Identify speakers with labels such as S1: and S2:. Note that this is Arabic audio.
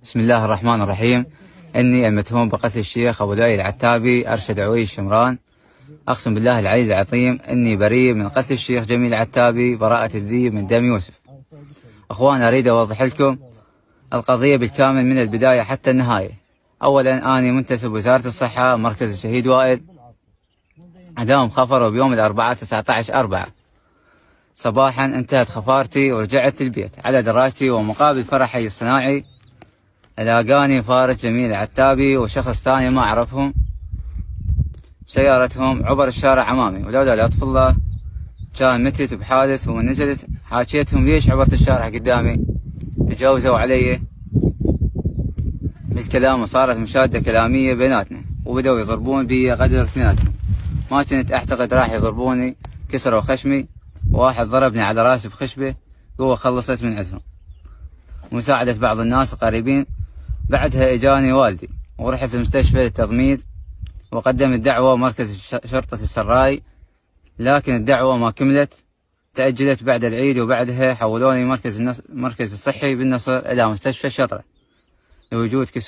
S1: بسم الله الرحمن الرحيم. إني المتهم بقتل الشيخ أبو لؤي العتابي أرشد عوي الشمران، أقسم بالله العلي العظيم إني بريء من قتل الشيخ جميل العتابي براءة الذئب من دم يوسف. أخوان، أريد أوضح لكم القضية بالكامل من البداية حتى النهاية. أولا، أنا منتسب وزارة الصحة مركز الشهيد وائل، أداهم خفر بيوم الأربعاء 19/4 صباحا. انتهت خفارتي ورجعت للبيت على دراجتي، ومقابل فرحي الصناعي لاقاني فارس جميل العتابي وشخص ثاني ما أعرفهم بسيارتهم عبر الشارع أمامي، ولولا لطف الله كان متت بحادث. ومن نزلت حاكيتهم ليش عبرت الشارع قدامي، تجاوزوا علي بالكلام وصارت مشادة كلامية بيناتنا، وبدأوا يضربون بي غدر اثنيناتهم. ما كنت أعتقد راح يضربوني، كسروا خشمي، وواحد ضربني على راسي بخشبة، قوة خلصت من عندهم. ومساعدة بعض الناس القريبين. بعدها اجاني والدي ورحت المستشفى للتضميد، وقدمت دعوة مركز شرطة السراي، لكن الدعوة ما كملت، تأجلت بعد العيد. وبعدها حولوني مركز الصحي بالنصر إلى مستشفى الشطرة لوجود كسور.